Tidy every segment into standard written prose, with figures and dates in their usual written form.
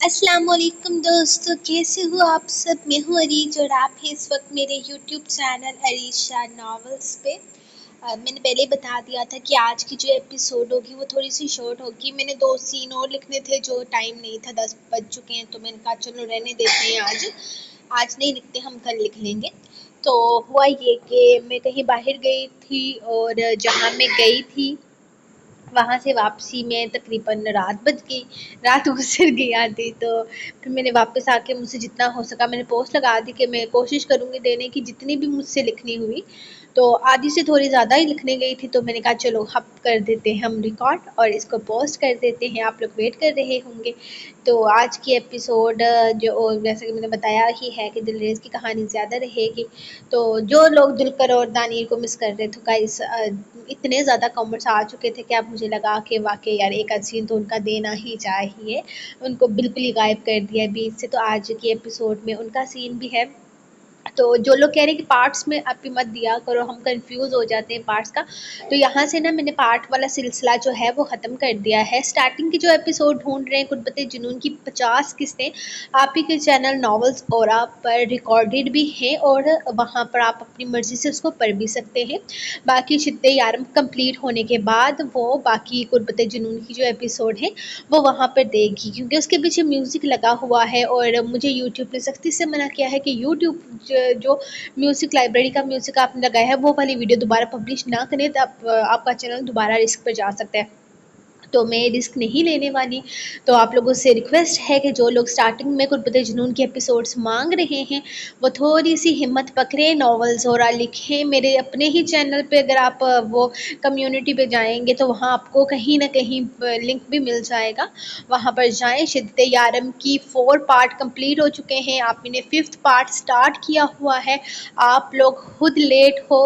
السلام علیکم دوستو، کیسے ہو آپ سب؟ میں ہوں عریج اور آپ ہیں اس وقت میرے یوٹیوب چینل عریج شاہ ناولز پہ۔ میں نے پہلے ہی بتا دیا تھا کہ آج کی جو ایپیسوڈ ہوگی وہ تھوڑی سی شارٹ ہوگی۔ میں نے 2 سین اور لکھنے تھے جو ٹائم نہیں تھا، 10 بج چکے ہیں، تو میں نے کہا چلو رہنے دیتے ہیں، آج نہیں لکھتے، ہم کل لکھ لیں گے۔ تو ہوا یہ کہ میں کہیں باہر گئی تھی اور جہاں میں گئی تھی وہاں سے واپسی میں تقریباً رات بج گئی، رات گزر گئی آدھی۔ تو پھر میں نے واپس آ کے مجھ سے جتنا ہو سکا میں نے پوسٹ لگا دی کہ میں کوشش کروں گی دینے کی، جتنی بھی مجھ سے لکھنی ہوئی۔ تو آدھی سے تھوڑی زیادہ ہی لکھنے گئی تھی، تو میں نے کہا چلو اب کر دیتے ہیں ہم ریکارڈ اور اس کو پوسٹ کر دیتے ہیں، آپ لوگ ویٹ کر رہے ہوں گے۔ تو آج کی ایپیسوڈ جو جیسے کہ میں نے بتایا ہی ہے کہ دلریز کی کہانی زیادہ رہے گی۔ تو جو لوگ دلکر اور دانیر کو مس کر رہے تھے گائز، اتنے زیادہ کامنٹس آ چکے تھے کہ اب مجھے لگا کہ واقعی یار ایک سین تو ان کا دینا ہی چاہیے، ان کو بالکل ہی غائب کر دیا بیچ سے۔ تو آج کی ایپیسوڈ میں ان کا سین بھی ہے۔ تو جو لوگ کہہ رہے ہیں کہ پارٹس میں آپ مت دیا کرو، ہم کنفیوز ہو جاتے ہیں پارٹس کا، تو یہاں سے نا میں نے پارٹ والا سلسلہ جو ہے وہ ختم کر دیا ہے۔ سٹارٹنگ کی جو ایپیسوڈ ڈھونڈ رہے ہیں قربت جنون کی 50 قسطیں آپ ہی کے چینل ناولز اورا پر ریکارڈڈ بھی ہیں، اور وہاں پر آپ اپنی مرضی سے اس کو پڑھ بھی سکتے ہیں۔ باقی شدِ یارم کمپلیٹ ہونے کے بعد وہ باقی قربت جنون کی جو ایپیسوڈ ہے وہ وہاں پر دے گی، کیونکہ اس کے پیچھے میوزک لگا ہوا ہے اور مجھے یوٹیوب نے سختی سے منع کیا ہے کہ یوٹیوب جو میوزک لائبریری کا میوزک آپ نے لگایا ہے وہ والی ویڈیو دوبارہ پبلش نہ کریں، تو آپ کا چینل دوبارہ رسک پر جا سکتا ہے۔ تو میں رسک نہیں لینے والی۔ تو آپ لوگوں سے ریکویسٹ ہے کہ جو لوگ سٹارٹنگ میں قربت جنون کے ایپیسوڈز مانگ رہے ہیں وہ تھوڑی سی ہمت پکڑیں، ناولز اورا لکھیں۔ میرے اپنے ہی چینل پہ اگر آپ وہ کمیونٹی پہ جائیں گے تو وہاں آپ کو کہیں نہ کہیں لنک بھی مل جائے گا، وہاں پر جائیں۔ شدت یارم کی 4 پارٹ کمپلیٹ ہو چکے ہیں، آپ نے 5th پارٹ سٹارٹ کیا ہوا ہے۔ آپ لوگ خود لیٹ ہو،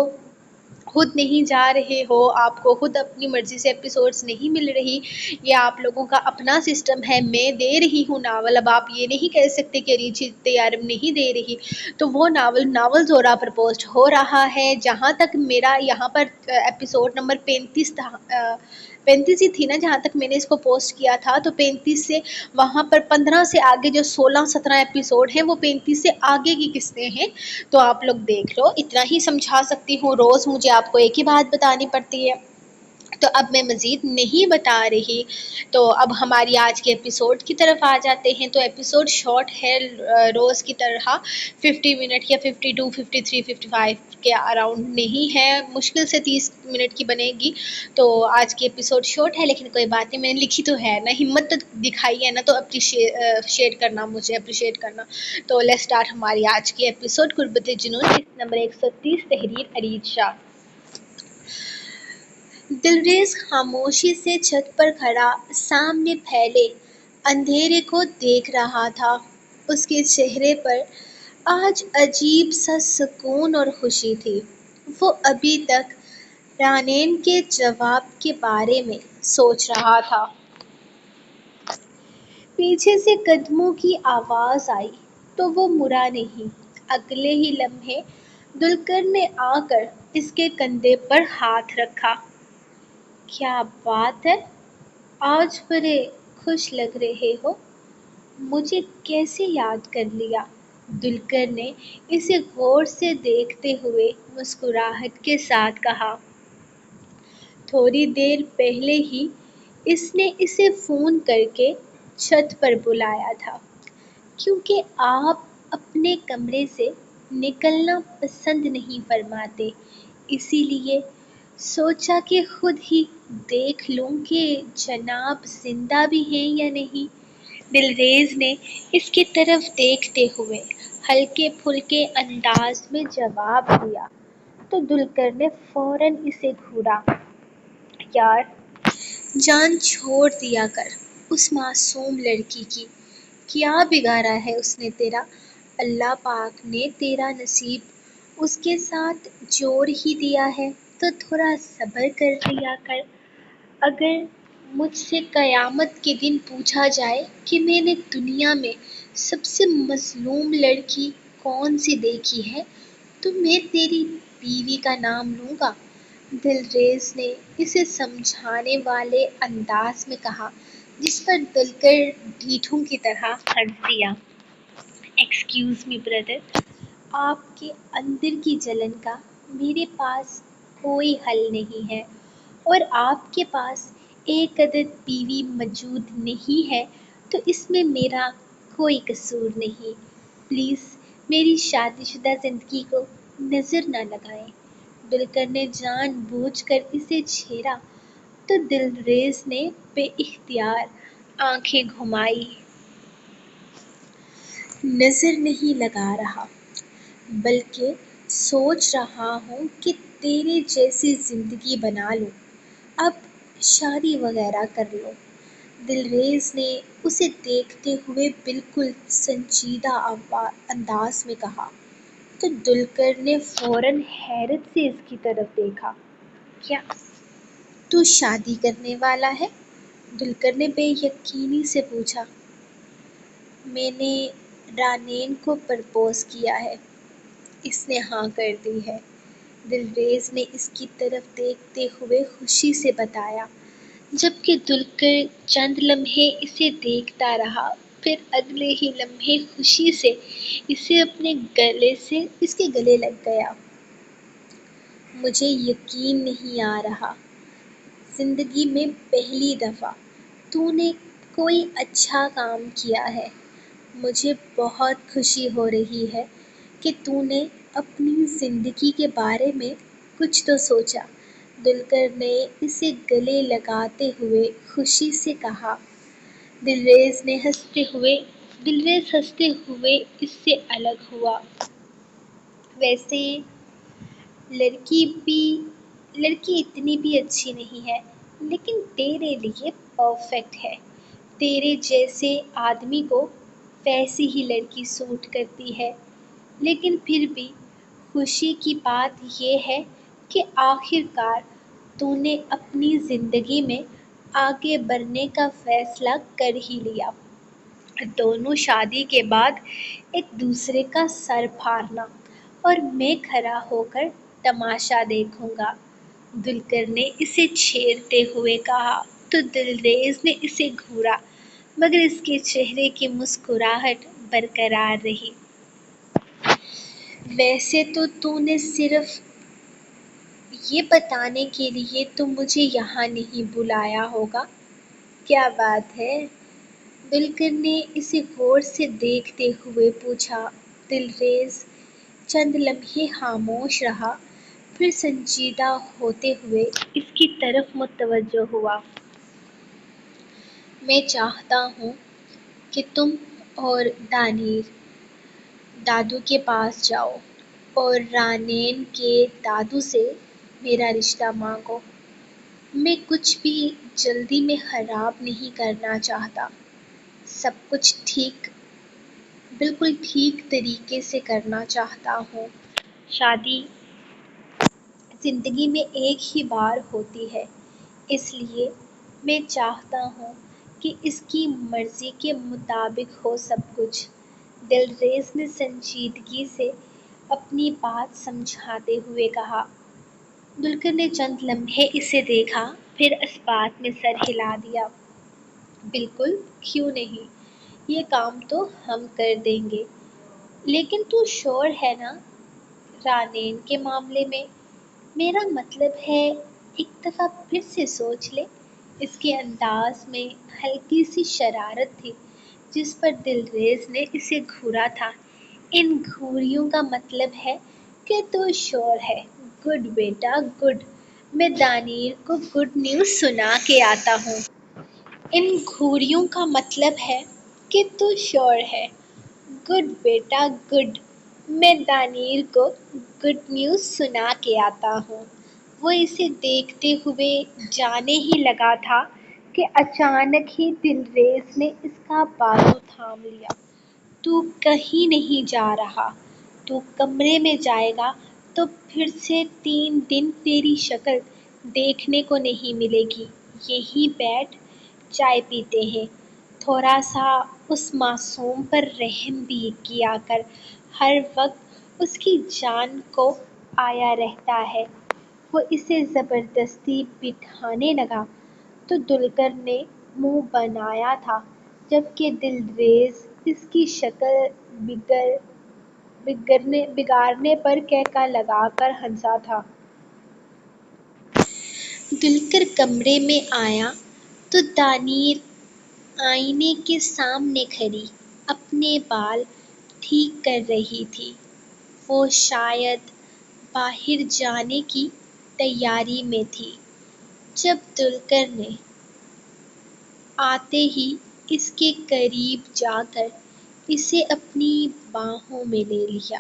خود نہیں جا رہے ہو، آپ کو خود اپنی مرضی سے ایپیسوڈز نہیں مل رہی، یہ آپ لوگوں کا اپنا سسٹم ہے۔ میں دے رہی ہوں ناول، اب آپ یہ نہیں کہہ سکتے کہ ریچ یارم نہیں دے رہی۔ تو وہ ناول اورا پر پوسٹ ہو رہا ہے۔ جہاں تک میرا یہاں پر ایپیسوڈ نمبر 35 تھا، 35 ہی تھی نا جہاں تک میں نے اس کو پوسٹ کیا تھا، تو 35 سے وہاں پر 15 سے آگے جو 16-17 ایپیسوڈ ہیں وہ 35 سے آگے کی قسطیں ہیں۔ تو آپ لوگ دیکھ لو، اتنا ہی سمجھا سکتی ہوں، روز مجھے آپ کو ایک ہی بات بتانی پڑتی ہے، تو اب میں مزید نہیں بتا رہی۔ تو اب ہماری آج کے ایپیسوڈ کی طرف آ جاتے ہیں۔ تو ایپیسوڈ شارٹ ہے روز کی طرح، 50 منٹ یا 52، 53، 55 کے اراؤنڈ نہیں ہے، مشکل سے 30 منٹ کی بنے گی۔ تو آج کی ایپیسوڈ شارٹ ہے لیکن کوئی بات نہیں، میں نے لکھی تو ہے نا، ہمت تو دکھائی ہے نا، تو اپریشیٹ کرنا، مجھے اپریشیٹ کرنا۔ تو لیٹس سٹارٹ ہماری آج کی ایپیسوڈ قربت جنون نمبر 130، تحریر عریج شاہ۔ دلریز خاموشی سے چھت پر کھڑا سامنے پھیلے اندھیرے کو دیکھ رہا تھا۔ اس کے چہرے پر آج عجیب سا سکون اور خوشی تھی۔ وہ ابھی تک رانین کے جواب کے بارے میں سوچ رہا تھا۔ پیچھے سے قدموں کی آواز آئی تو وہ مڑا نہیں۔ اگلے ہی لمحے دلکر نے آ کر اس کے کندھے پر ہاتھ رکھا۔ کیا بات ہے، آج بڑے خوش لگ رہے ہو، مجھے کیسے یاد کر لیا؟ دلکر نے اسے غور سے دیکھتے ہوئے مسکراہٹ کے ساتھ کہا۔ تھوڑی دیر پہلے ہی اس نے اسے فون کر کے چھت پر بلایا تھا، کیونکہ آپ اپنے کمرے سے نکلنا پسند نہیں فرماتے، اسی لیے سوچا کہ خود ہی دیکھ لوں کہ جناب زندہ بھی ہیں یا نہیں۔ دلریز نے اس کی طرف دیکھتے ہوئے ہلکے پھلکے انداز میں جواب دیا، تو دلکر نے فوراً اسے گھورا۔ یار جان چھوڑ دیا کر اس معصوم لڑکی کی، کیا بگاڑا ہے اس نے تیرا؟ اللہ پاک نے تیرا نصیب اس کے ساتھ جوڑ ہی دیا ہے، تو تھوڑا صبر کر لیا کر۔ اگر مجھ سے قیامت کے دن پوچھا جائے کہ میں نے دنیا میں سب سے مظلوم لڑکی کون سی دیکھی ہے تو میں تیری بیوی کا نام لوں گا۔ دلریز نے اسے سمجھانے والے انداز میں کہا۔ جس پر دلکر ڈھیٹھوں کی طرح ہنس دیا۔ ایکسکیوز می بردر، آپ کے اندر کی جلن کا میرے پاس کوئی حل نہیں ہے، اور آپ کے پاس ایک عدد بیوی موجود نہیں ہے تو اس میں میرا کوئی قصور نہیں۔ پلیز میری شادی شدہ زندگی کو نظر نہ لگائیں۔ دلکر نے جان بوجھ کر اسے چھیڑا تو دلریز نے بے اختیار آنکھیں گھمائی۔ نظر نہیں لگا رہا، بلکہ سوچ رہا ہوں کہ تیرے جیسی زندگی بنا لوں، اب شادی وغیرہ کر لو۔ دلریز نے اسے دیکھتے ہوئے بالکل سنجیدہ انداز میں کہا، تو دلکر نے فوراً حیرت سے اس کی طرف دیکھا۔ کیا تو شادی کرنے والا ہے؟ دلکر نے بے یقینی سے پوچھا۔ میں نے رانین کو پرپوز کیا ہے، اس نے ہاں کر دی ہے، دلریز نے اس کی طرف دیکھتے ہوئے خوشی سے بتایا، جبکہ دلکر چند لمحے اسے دیکھتا رہا، پھر اگلے ہی لمحے خوشی سے اسے اپنے اس کے گلے لگ گیا۔ مجھے یقین نہیں آ رہا، زندگی میں پہلی دفعہ تو نے کوئی اچھا کام کیا ہے۔ مجھے بہت خوشی ہو رہی ہے کہ تو نے اپنی زندگی کے بارے میں کچھ تو سوچا، دلکر نے اسے گلے لگاتے ہوئے خوشی سے کہا۔ دلریز ہنستے ہوئے اس سے الگ ہوا۔ ویسے لڑکی اتنی بھی اچھی نہیں ہے، لیکن تیرے لیے پرفیکٹ ہے۔ تیرے جیسے آدمی کو ویسی ہی لڑکی سوٹ کرتی ہے۔ لیکن پھر بھی خوشی کی بات یہ ہے کہ آخر کار تو نے اپنی زندگی میں آگے بڑھنے کا فیصلہ کر ہی لیا۔ دونوں شادی کے بعد ایک دوسرے کا سر پھاڑنا، اور میں کھڑا ہو کر تماشا دیکھوں گا، دلکر نے اسے چھیڑتے ہوئے کہا، تو دلریز نے اسے گھورا، مگر اس کے چہرے کی مسکراہٹ برقرار رہی۔ ویسے تو نے صرف یہ بتانے کے لیے تو مجھے یہاں نہیں بلایا ہوگا۔ کیا بات ہے؟ دلکر نے اسے غور سے دیکھتے ہوئے پوچھا۔ دلریز چند لمحے خاموش رہا، پھر سنجیدہ ہوتے ہوئے اس کی طرف متوجہ ہوا۔ میں چاہتا ہوں کہ تم اور دانیر دادو کے پاس جاؤ اور رانین کے دادو سے میرا رشتہ مانگو۔ میں کچھ بھی جلدی میں خراب نہیں کرنا چاہتا، سب کچھ بالکل ٹھیک طریقے سے کرنا چاہتا ہوں۔ شادی زندگی میں ایک ہی بار ہوتی ہے، اس لیے میں چاہتا ہوں کہ اس کی مرضی کے مطابق ہو سب کچھ، دلریز نے سنجیدگی سے اپنی بات سمجھاتے ہوئے کہا۔ دلکر نے چند لمحے اسے دیکھا، پھر اس بات میں سر ہلا دیا۔ بالکل، کیوں نہیں، یہ کام تو ہم کر دیں گے، لیکن تو شور ہے نا رانین کے معاملے میں؟ میرا مطلب ہے ایک دفعہ پھر سے سوچ لے۔ اس کے انداز میں ہلکی سی شرارت تھی، جس پر دلریز نے اسے گھورا تھا۔ ان گھوریوں کا مطلب ہے کہ تو شور ہے۔ گڈ بیٹا گڈ، میں دانیر کو گڈ نیوز سنا کے آتا ہوں۔ ان گھوریوں کا مطلب ہے کہ تو شور ہے۔ گڈ بیٹا گڈ، میں دانیر کو گڈ نیوز سنا کے آتا ہوں۔ وہ اسے دیکھتے ہوئے جانے ہی لگا تھا کہ اچانک ہی دلریز نے اس کا بازو تھام لیا۔ تو کہیں نہیں جا رہا، تو کمرے میں جائے گا تو پھر سے 3 دن تیری شکل دیکھنے کو نہیں ملے گی۔ یہیں بیٹھ چائے پیتے ہیں، تھوڑا سا اس معصوم پر رحم بھی کیا کر، ہر وقت اس کی جان کو آیا رہتا ہے۔ وہ اسے زبردستی بٹھانے لگا تو دلکر نے منہ بنایا تھا، جبکہ دلریز اس کی شکل بگاڑنے پر کہکا لگا کر ہنسا تھا۔ دلکر کمرے میں آیا تو دانیر آئینے کے سامنے کھڑی اپنے بال ٹھیک کر رہی تھی۔ وہ شاید باہر جانے کی تیاری میں تھی، جب دلکر نے آتے ہی اس کے قریب جا کر اسے اپنی باہوں میں لے لیا۔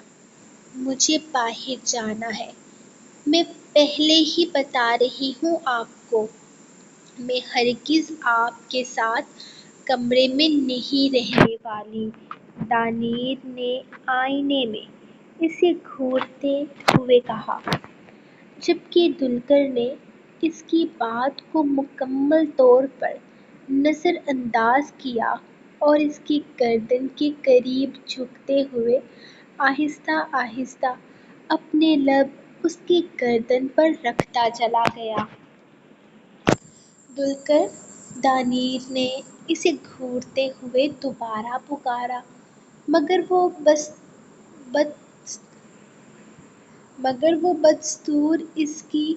مجھے باہر جانا ہے، میں پہلے ہی بتا رہی ہوں آپ کو، میں ہرگز آپ کے ساتھ کمرے میں نہیں رہنے والی، دانیر نے آئینے میں اسے گھورتے ہوئے کہا، جبکہ دلکر نے اس کی بات کو مکمل طور پر نظر انداز کیا اور اس کی گردن کے قریب جھکتے ہوئے آہستہ آہستہ اپنے لب اس کی گردن پر رکھتا چلا گیا۔ دلکر دانیر نے اسے گھورتے ہوئے دوبارہ پکارا، مگر وہ بدستور اس کی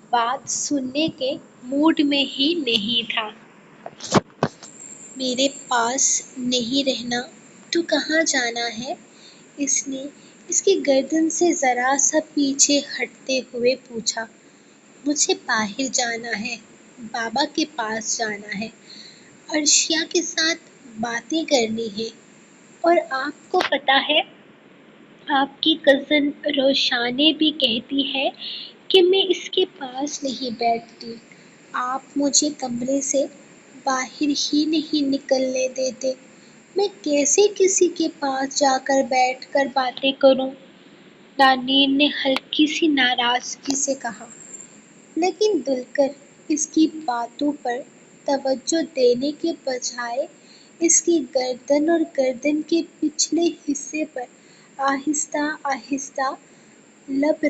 بات سننے کے موڈ میں ہی نہیں تھا۔ میرے پاس نہیں رہنا تو کہاں جانا ہے؟ اس نے اس کی گردن سے ذرا سا پیچھے ہٹتے ہوئے پوچھا۔ مجھے باہر جانا ہے، بابا کے پاس جانا ہے، عرشیا کے ساتھ باتیں کرنی ہیں، اور آپ کو پتہ ہے آپ کی کزن روشانے بھی کہتی ہے کہ میں اس کے پاس نہیں بیٹھتی۔ آپ مجھے کمرے سے باہر ہی نہیں نکلنے دیتے، میں کیسے کسی کے پاس جا کر بیٹھ کر باتیں کروں؟ دانیر نے ہلکی سی ناراضگی سے کہا۔ لیکن دلکر اس کی باتوں پر توجہ دینے کے بجائے اس کی گردن اور گردن کے پچھلے حصے پر آہستہ آہستہ لب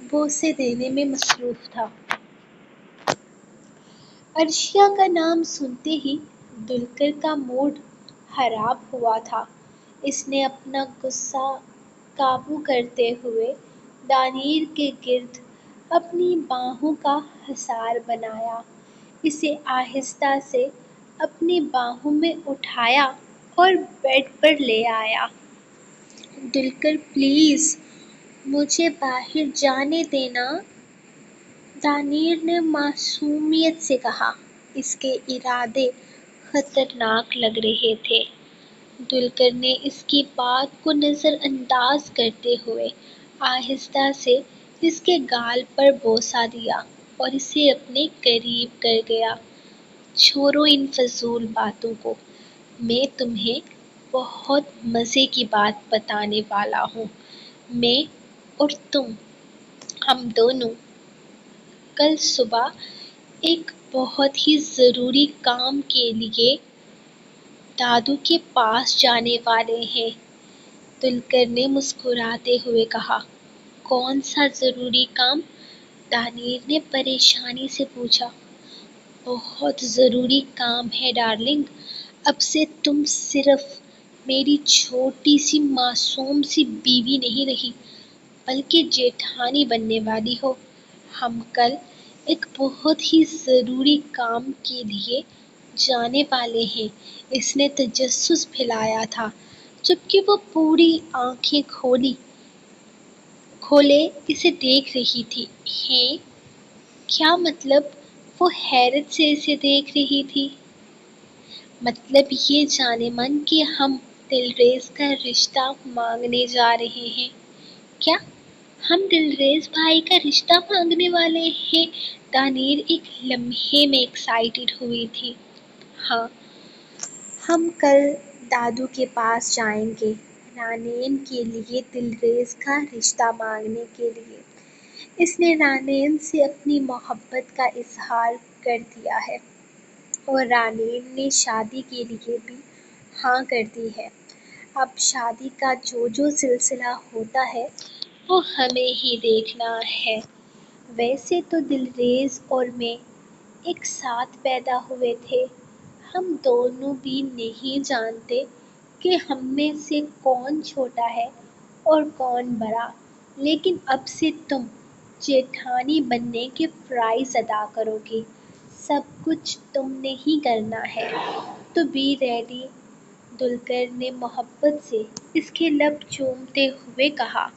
بوسے دینے میں مصروف تھا۔ عرشیا کا نام سنتے ہی دلکر کا موڈ خراب ہوا تھا۔ اس نے اپنا غصہ قابو کرتے ہوئے دانیر کے گرد اپنی باہوں کا حصار بنایا، اسے آہستہ سے اپنی باہوں میں اٹھایا اور بیڈ پر لے آیا۔ دلکر پلیز مجھے باہر جانے دینا، دانیر نے معصومیت سے کہا۔ اس کے ارادے خطرناک لگ رہے تھے۔ دلکر نے اس کی بات کو نظر انداز کرتے ہوئے آہستہ سے اس کے گال پر بوسہ دیا اور اسے اپنے قریب کر گیا۔ چھوڑو ان فضول باتوں کو، میں تمہیں بہت مزے کی بات بتانے والا ہوں۔ میں اور تم، ہم دونوں کل صبح ایک بہت ہی ضروری کام کے لیے دادو کے پاس جانے والے ہیں۔ دلکر نے مسکراتے ہوئے کہا۔ کون سا ضروری کام؟ دانیر نے پریشانی سے پوچھا۔ بہت ضروری کام ہے ڈارلنگ، اب سے تم صرف میری چھوٹی سی معصوم سی بیوی نہیں رہی، بلکہ جیٹھانی بننے والی ہو۔ ہم کل ایک بہت ہی ضروری کام کے لیے جانے والے ہیں۔ اس نے تجسس پھیلایا تھا، جبکہ وہ پوری آنکھیں کھولے اسے دیکھ رہی تھی۔ ہیں؟ کیا مطلب؟ وہ حیرت سے اسے دیکھ رہی تھی۔ مطلب یہ جانے من کہ ہم دلریز کا رشتہ مانگنے جا رہے ہیں۔ کیا ہم دلریز بھائی کا رشتہ مانگنے والے ہیں؟ دانیر ایک لمحے میں ایکسائٹڈ ہوئی تھی۔ ہاں، ہم کل دادو کے پاس جائیں گے رانین کے لیے دلریز کا رشتہ مانگنے کے لیے۔ اس نے رانین سے اپنی محبت کا اظہار کر دیا ہے اور رانین نے شادی کے لیے بھی ہاں کر دی ہے۔ اب شادی کا جو سلسلہ ہوتا ہے وہ ہمیں ہی دیکھنا ہے۔ ویسے تو دلریز اور میں ایک ساتھ پیدا ہوئے تھے، ہم دونوں بھی نہیں جانتے کہ ہم میں سے کون چھوٹا ہے اور کون بڑا، لیکن اب سے تم جیٹھانی بننے کے فرائض ادا کرو گی، سب کچھ تم نے ہی کرنا ہے، تو بی ریڈی۔ دلکر نے محبت سے اس کے لب چومتے ہوئے کہا،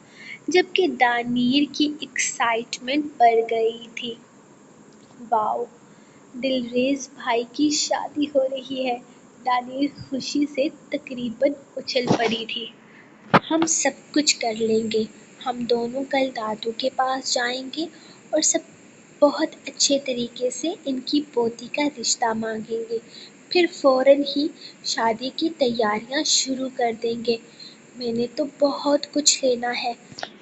جبکہ دانیر کی ایکسائٹمنٹ بڑھ گئی تھی۔ واؤ، دلریز بھائی کی شادی ہو رہی ہے! دانیر خوشی سے تقریباً اچھل پڑی تھی۔ ہم سب کچھ کر لیں گے، ہم دونوں کل دادو کے پاس جائیں گے اور سب بہت اچھے طریقے سے ان کی پوتی کا رشتہ مانگیں گے، پھر فوراً ہی شادی کی تیاریاں شروع کر دیں گے۔ میں نے تو بہت کچھ لینا ہے،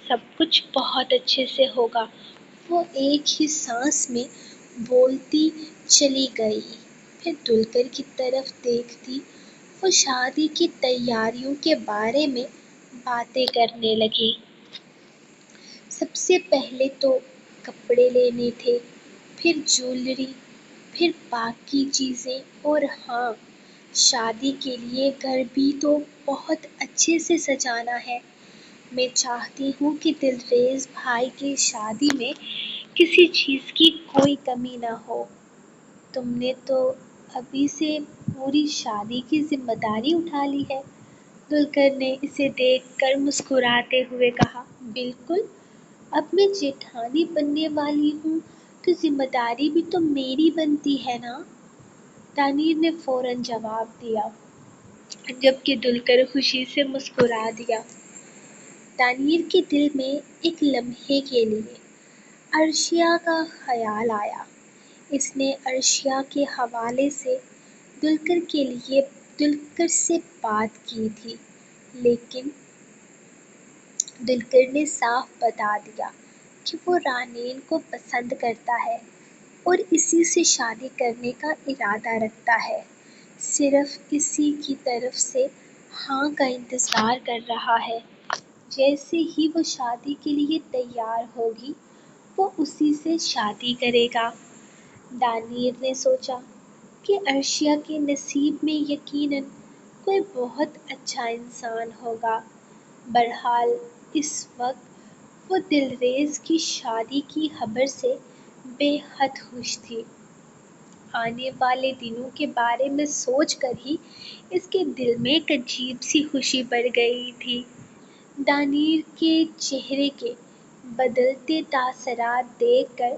سب کچھ بہت اچھے سے ہوگا، وہ ایک ہی سانس میں بولتی چلی گئی۔ پھر دلکر کی طرف دیکھتی وہ شادی کی تیاریوں کے بارے میں باتیں کرنے لگی۔ سب سے پہلے تو کپڑے لینے تھے، پھر جویلری، پھر باقی چیزیں، اور ہاں، شادی کے لیے گھر بھی تو بہت اچھے سے سجانا ہے۔ میں چاہتی ہوں کہ دلریز بھائی کی شادی میں کسی چیز کی کوئی کمی نہ ہو۔ تم نے تو ابھی سے پوری شادی کی ذمہ داری اٹھا لی ہے۔ دلکر نے اسے دیکھ کر مسکراتے ہوئے کہا، بالکل، اب میں جیٹھانی بننے والی ہوں تو ذمہ داری بھی تو میری بنتی ہے نا؟ دانیر نے فوراً جواب دیا، جبکہ دلکر خوشی سے مسکرا دیا۔ دانیر کے دل میں ایک لمحے کے لیے عرشیا کا خیال آیا۔ اس نے عرشیا کے حوالے سے دلکر سے بات کی تھی، لیکن دلکر نے صاف بتا دیا کہ وہ رانین کو پسند کرتا ہے اور اسی سے شادی کرنے کا ارادہ رکھتا ہے، صرف اسی کی طرف سے ہاں کا انتظار کر رہا ہے۔ جیسے ہی وہ شادی کے لیے تیار ہوگی، وہ اسی سے شادی کرے گا۔ دانیر نے سوچا کہ عرشیا کے نصیب میں یقیناً کوئی بہت اچھا انسان ہوگا۔ بہرحال اس وقت وہ دلریز کی شادی کی خبر سے بے حد خوش تھی۔ آنے والے دنوں کے بارے میں سوچ کر ہی اس کے دل میں ایک عجیب سی خوشی بڑھ گئی تھی۔ دانیر کے چہرے کے بدلتے تاثرات دیکھ کر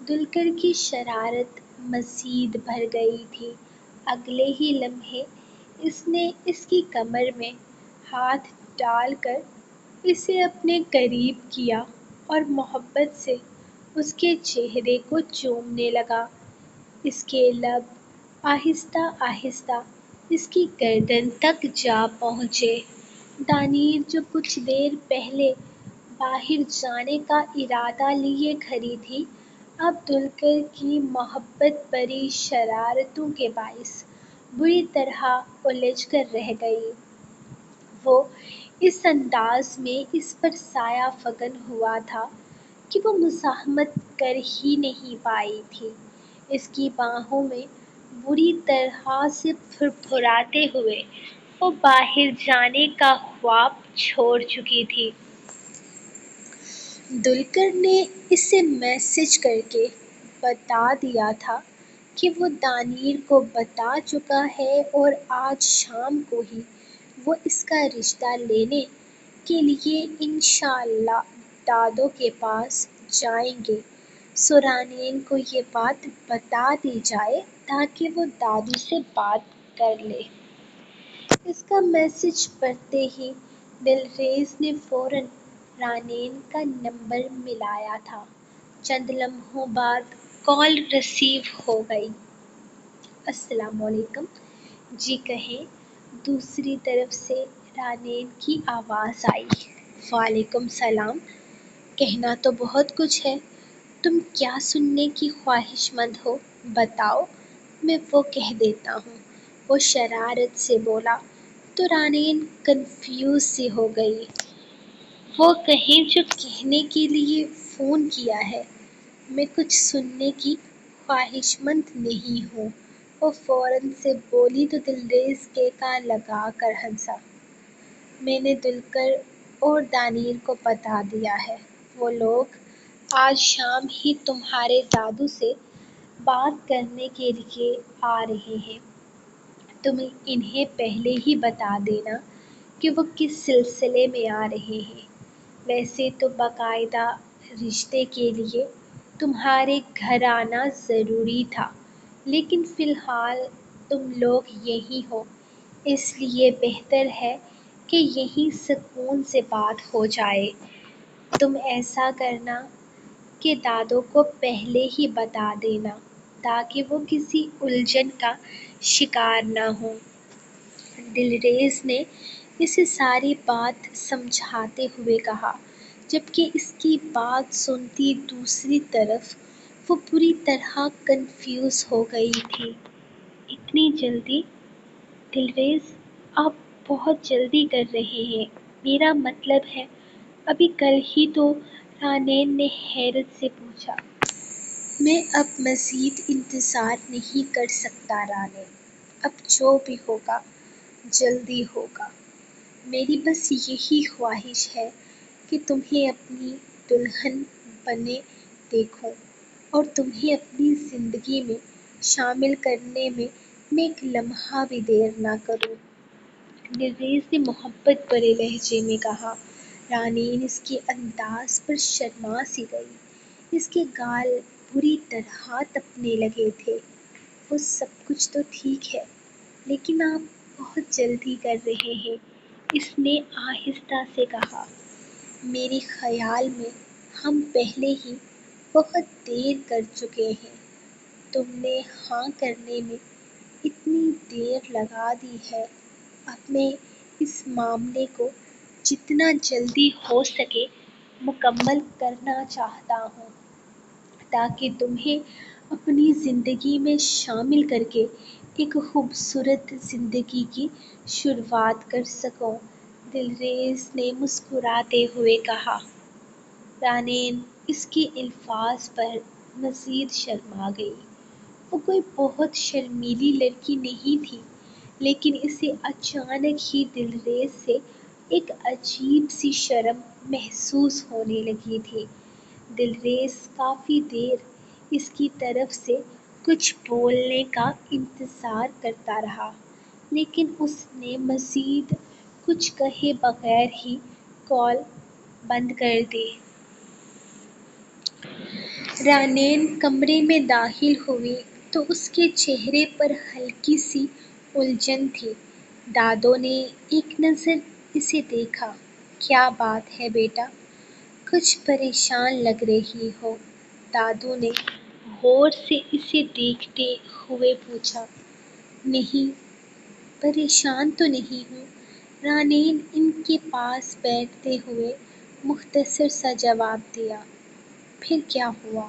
دلکر کی شرارت مزید بڑھ گئی تھی۔ اگلے ہی لمحے اس نے اس کی کمر میں ہاتھ ڈال کر اسے اپنے قریب کیا اور محبت سے اس کے چہرے کو چومنے لگا۔ اس کے لب آہستہ آہستہ اس کی گردن تک جا پہنچے۔ دانیر جو کچھ دیر پہلے باہر جانے کا ارادہ لیے کھڑی تھی، اب دلکر کی محبت بھری شرارتوں کے باعث بری طرح الجھ کر رہ گئی۔ وہ اس انداز میں اس پر سایہ فکن ہوا تھا کہ وہ مزاحمت کر ہی نہیں پائی تھی۔ اس کی باہوں میں بری طرح سے پھرپھراتے ہوئے وہ باہر جانے کا خواب چھوڑ چکی تھی۔ دلکر نے اسے میسج کر کے بتا دیا تھا کہ وہ دانیر کو بتا چکا ہے اور آج شام کو ہی وہ اس کا رشتہ لینے کے لیے انشاءاللہ دادو کے پاس جائیں گے، سو رانین کو یہ بات بتا دی جائے تاکہ وہ دادو سے بات کر لے۔ اس کا میسج پڑھتے ہی دلریز نے فوراً رانین کا نمبر ملایا تھا۔ چند لمحوں بعد کال ریسیو ہو گئی۔ السلام علیکم، جی کہیں، دوسری طرف سے رانین کی آواز آئی۔ وعلیکم السلام، کہنا تو بہت کچھ ہے، تم کیا سننے کی خواہش مند ہو، بتاؤ، میں وہ کہہ دیتا ہوں، وہ شرارت سے بولا۔ تو رانین کنفیوز سی ہو گئی۔ وہ کہیں جو کہنے کے لیے فون کیا ہے، میں کچھ سننے کی خواہشمند نہیں ہوں۔ وہ فوراً سے بولی تو دلریز کے کان لگا کر ہنسا۔ میں نے دلکر اور دانیر کو بتا دیا ہے، وہ لوگ آج شام ہی تمہارے دادو سے بات کرنے کے لیے آ رہے ہیں۔ تم انہیں پہلے ہی بتا دینا کہ وہ کس سلسلے میں آ رہے ہیں۔ ویسے تو باقاعدہ رشتے کے لیے تمہارے گھر آنا ضروری تھا، لیکن فی الحال تم لوگ یہیں ہو، اس لیے بہتر ہے کہ یہیں سکون سے بات ہو جائے۔ تم ایسا کرنا کہ دادو کو پہلے ہی بتا دینا تاکہ وہ کسی الجھن کا شکار نہ ہوں۔ دلریز نے اسے ساری بات سمجھاتے ہوئے کہا، جبکہ اس کی بات سنتی دوسری طرف وہ پوری طرح کنفیوز ہو گئی تھی۔ اتنی جلدی؟ دلریز، آپ بہت جلدی کر رہے ہیں، میرا مطلب ہے ابھی کل ہی تو، رانین نے حیرت سے پوچھا۔ میں اب مزید انتظار نہیں کر سکتا رانین، اب جو بھی ہوگا جلدی ہوگا۔ میری بس یہی خواہش ہے کہ تمہیں اپنی دلہن بنے دیکھوں اور تمہیں اپنی زندگی میں شامل کرنے میں ایک لمحہ بھی دیر نہ کروں۔ دلریز نے محبت بھرے لہجے میں کہا۔ رانین اس کے انداز پر شرما سی گئی۔ اس کے گال بری طرح تپنے لگے تھے۔ وہ سب کچھ تو ٹھیک ہے، لیکن آپ بہت جلدی کر رہے ہیں، اس نے آہستہ سے کہا۔ میرے خیال میں ہم پہلے ہی بہت دیر کر چکے ہیں۔ تم نے ہاں کرنے میں اتنی دیر لگا دی ہے۔ اب میں اس معاملے کو جتنا جلدی ہو سکے مکمل کرنا چاہتا ہوں تاکہ تمہیں اپنی زندگی میں شامل کر کے ایک خوبصورت زندگی کی شروعات کر سکوں۔ دلریز نے مسکراتے ہوئے کہا۔ رانین اس کے الفاظ پر مزید شرما گئی۔ وہ کوئی بہت شرمیلی لڑکی نہیں تھی، لیکن اسے اچانک ہی دلریز سے ایک عجیب سی شرم محسوس ہونے لگی تھی۔ دلریز کافی دیر اس کی طرف سے کچھ بولنے کا انتظار کرتا رہا، لیکن اس نے مزید کچھ کہے بغیر ہی کال بند کر دی۔ رانین کمرے میں داخل ہوئی تو اس کے چہرے پر ہلکی سی الجھن تھی۔ دادو نے ایک نظر اسے دیکھا۔ کیا بات ہے بیٹا؟ کچھ پریشان لگ رہی ہو؟ دادو نے غور سے اسے دیکھتے ہوئے پوچھا۔ نہیں، پریشان تو نہیں ہوں، رانین ان کے پاس بیٹھتے ہوئے مختصر سا جواب دیا۔ پھر کیا ہوا؟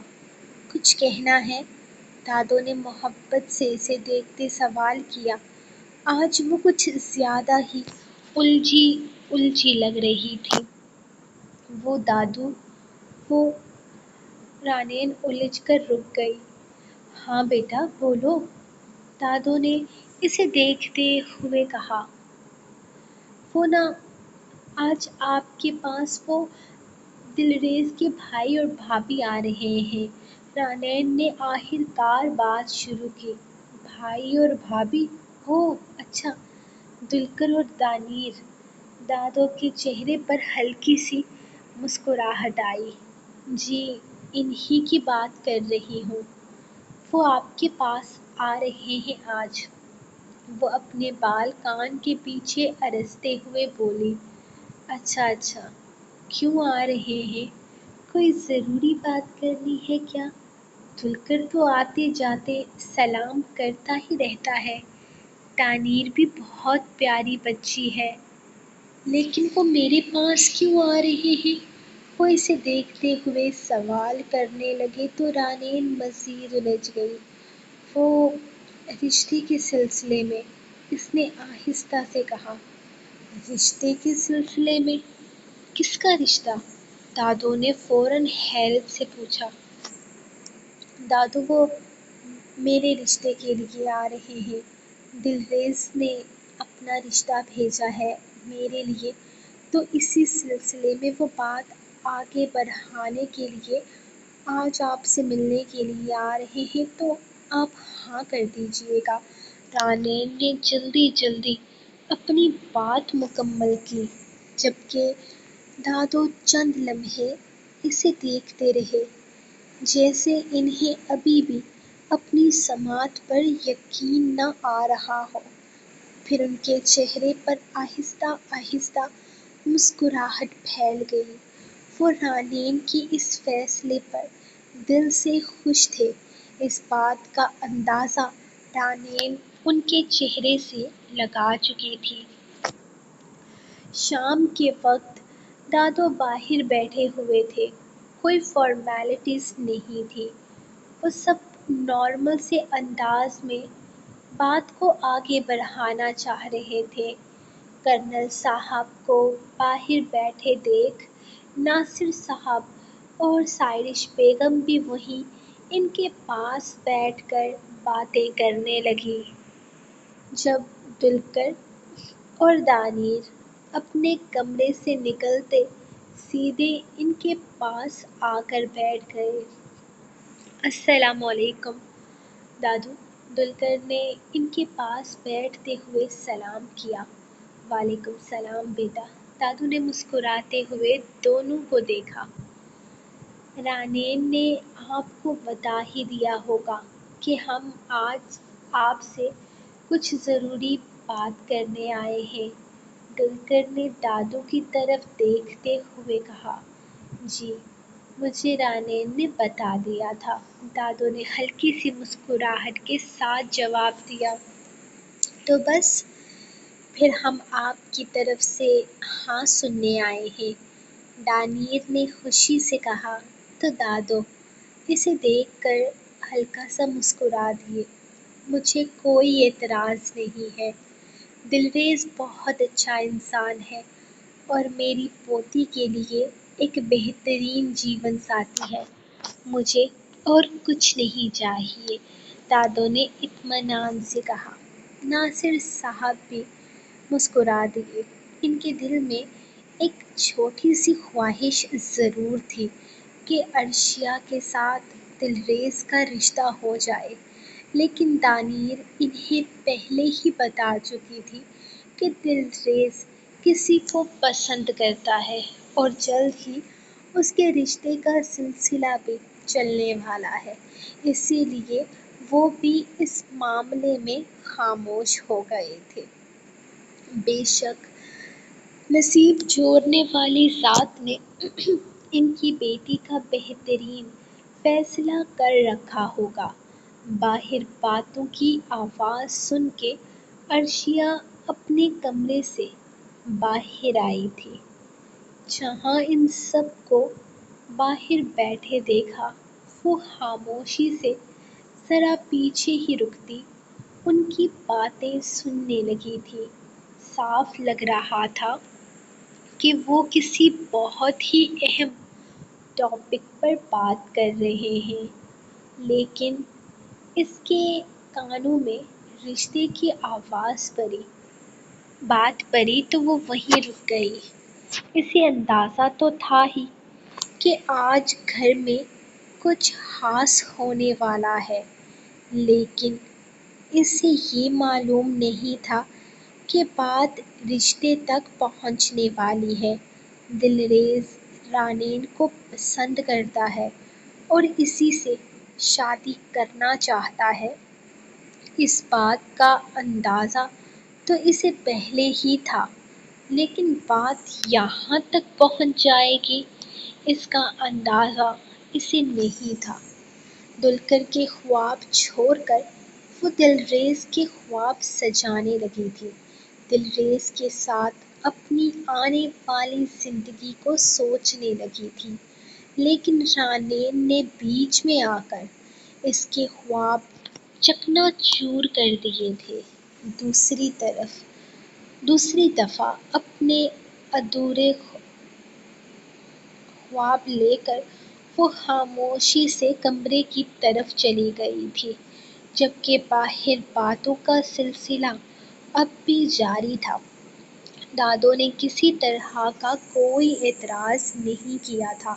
کچھ کہنا ہے؟ دادو نے محبت سے اسے دیکھتے سوال کیا۔ آج وہ کچھ زیادہ ہی الجھی لگ رہی تھی۔ وہ دادو، وہ رانین الجھ کر رک گئی۔ ہاں بیٹا بولو، دادو نے اسے دیکھتے ہوئے کہا۔ وہ نا، آج آپ کے پاس وہ دلریز کے بھائی اور بھابھی آ رہے ہیں، رانین نے آخر کار بات شروع کی۔ بھائی اور بھابھی؟ اوہ اچھا، دلکر اور دانیر؟ دادو کے چہرے پر ہلکی سی مسکراہٹ آئی۔ جی، انہی کی بات کر رہی ہوں۔ وہ آپ کے پاس آ رہے ہیں آج، وہ اپنے بال کان کے پیچھے ارستے ہوئے بولی۔ اچھا اچھا، کیوں آ رہے ہیں؟ کوئی ضروری بات کرنی ہے کیا؟ دلکر تو آتے جاتے سلام کرتا ہی رہتا ہے، دانیر بھی بہت پیاری بچی ہے، لیکن وہ میرے پاس کیوں آ رہے ہیں؟ وہ اسے دیکھتے ہوئے سوال کرنے لگے تو رانین مزید الجھ گئی۔ وہ رشتے کے سلسلے میں، اس نے آہستہ سے کہا۔ رشتے کے سلسلے میں؟ کس کا رشتہ؟ دادو نے فوراً حیرت سے پوچھا۔ دادو، وہ میرے رشتے کے لیے آ رہے ہیں۔ دلریز نے اپنا رشتہ بھیجا ہے میرے لیے، تو اسی سلسلے میں وہ بات آگے بڑھانے کے لیے آج آپ سے ملنے کے لیے آ رہے ہیں، تو آپ ہاں کر دیجیے گا۔ رانین نے جلدی جلدی اپنی بات مکمل کی، جبکہ دادو چند لمحے اسے دیکھتے رہے، جیسے انہیں ابھی بھی اپنی سماعت پر یقین نہ آ رہا ہو۔ پھر ان کے چہرے پر آہستہ آہستہ مسکراہٹ پھیل گئی۔ وہ رانین کے اس فیصلے پر دل سے خوش تھے۔ اس بات کا اندازہ رانین ان کے چہرے سے لگا چکی تھی۔ شام کے وقت دادو باہر بیٹھے ہوئے تھے۔ کوئی فارمیلٹیز نہیں تھی۔ وہ سب نارمل سے انداز میں بات کو آگے بڑھانا چاہ رہے تھے۔ کرنل صاحب کو باہر بیٹھے دیکھ ناصر صاحب اور سائرش بیگم بھی وہیں ان کے پاس بیٹھ کر باتیں کرنے لگیں۔ جب دلکر اور دانیر اپنے کمرے سے نکلتے سیدھے ان کے پاس آ کر بیٹھ گئے۔ السلام علیکم دادو، دلکر نے ان کے پاس بیٹھتے ہوئے سلام کیا۔ وعلیکم السلام بیٹا، دادو نے مسکراتے ہوئے دونوں کو دیکھا۔ رانین نے آپ کو بتا ہی دیا ہوگا کہ ہم آج آپ سے کچھ ضروری بات کرنے آئے ہیں، دلکر نے دادو کی طرف دیکھتے ہوئے کہا۔ جی، مجھے رانین نے بتا دیا تھا، دادو نے ہلکی سی مسکراہٹ کے ساتھ جواب دیا۔ تو بس پھر ہم آپ کی طرف سے ہاں سننے آئے ہیں، دانیر نے خوشی سے کہا۔ تو دادو اسے دیکھ کر ہلکا سا مسکرا دیے۔ مجھے کوئی اعتراض نہیں ہے، دلریز بہت اچھا انسان ہے اور میری پوتی کے لیے ایک بہترین جیون ساتھی ہے۔ مجھے اور کچھ نہیں چاہیے، دادو نے اطمینان سے کہا۔ ناصر صاحب بھی مسکرا دیے۔ ان کے دل میں ایک چھوٹی سی خواہش ضرور تھی کہ عرشیا کے ساتھ دلریز کا رشتہ ہو جائے، لیکن دانیر انہیں پہلے ہی بتا چکی تھی کہ دلریز کسی کو پسند کرتا ہے اور جلد ہی اس کے رشتے کا سلسلہ بھی چلنے والا ہے، اسی لیے وہ بھی اس معاملے میں خاموش ہو گئے تھے۔ بے شک نصیب جوڑنے والی ذات نے ان کی بیٹی کا بہترین فیصلہ کر رکھا ہوگا۔ باہر باتوں کی آواز سن کے عرشیا اپنے کمرے سے باہر آئی تھی۔ جہاں ان سب کو باہر بیٹھے دیکھا، وہ خاموشی سے ذرا پیچھے ہی رکتی ان کی باتیں سننے لگی تھی۔ صاف لگ رہا تھا کہ وہ کسی بہت ہی اہم ٹاپک پر بات کر رہے ہیں، لیکن اس کے کانوں میں رشتے کی آواز پڑی، بات پڑی تو وہ وہیں رک گئی۔ اسے اندازہ تو تھا ہی کہ آج گھر میں کچھ خاص ہونے والا ہے، لیکن اسے یہ معلوم نہیں تھا کہ بات رشتے تک پہنچنے والی ہے۔ دلریز رانین کو پسند کرتا ہے اور اسی سے شادی کرنا چاہتا ہے، اس بات کا اندازہ تو اسے پہلے ہی تھا، لیکن بات یہاں تک پہنچ جائے گی اس کا اندازہ اسے نہیں تھا۔ دلکر کے خواب چھوڑ کر وہ دلریز کے خواب سجانے لگی تھی، دلریز کے ساتھ اپنی آنے والی زندگی کو سوچنے لگی تھی، لیکن رانین نے بیچ میں آ کر اس کے خواب چکنا چور کر دیے تھے۔ دوسری دفعہ اپنے ادھورے خواب لے کر وہ خاموشی سے کمرے کی طرف چلی گئی تھی۔ جبکہ باہر باتوں کا سلسلہ اب بھی جاری تھا۔ دادوں نے کسی طرح کا کوئی اعتراض نہیں کیا تھا،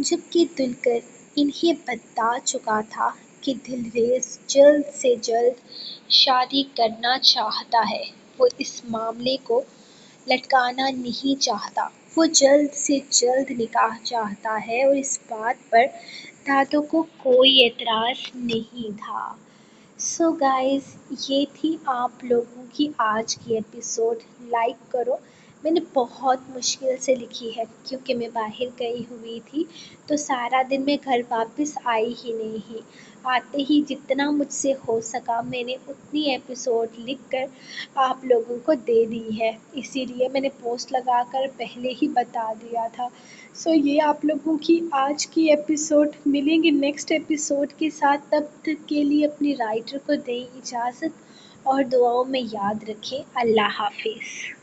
جبکہ دلکر انہیں بتا چکا تھا کہ دلریز جلد سے جلد شادی کرنا چاہتا ہے۔ وہ اس معاملے کو لٹکانا نہیں چاہتا، وہ جلد سے جلد نکاح چاہتا ہے اور اس بات پر دادوں کو کوئی اعتراض نہیں تھا۔ سو گائز، یہ تھی آپ لوگوں کی آج کی ایپیسوڈ۔ لائک کرو۔ میں نے بہت مشکل سے لکھی ہے کیونکہ میں باہر گئی ہوئی تھی تو سارا دن میں گھر واپس آئی ہی نہیں۔ آتے ہی جتنا مجھ سے ہو سکا میں نے اتنی ایپیسوڈ لکھ کر آپ لوگوں کو دے دی ہے، اسی لیے میں نے پوسٹ لگا کر پہلے ہی بتا دیا تھا۔ سو یہ آپ لوگوں کی آج کی ایپیسوڈ۔ ملیں گے نیکسٹ ایپیسوڈ کے ساتھ، تب تک کے لیے اپنی رائٹر کو دیں اجازت اور دعاؤں میں یاد رکھیں۔ اللہ حافظ۔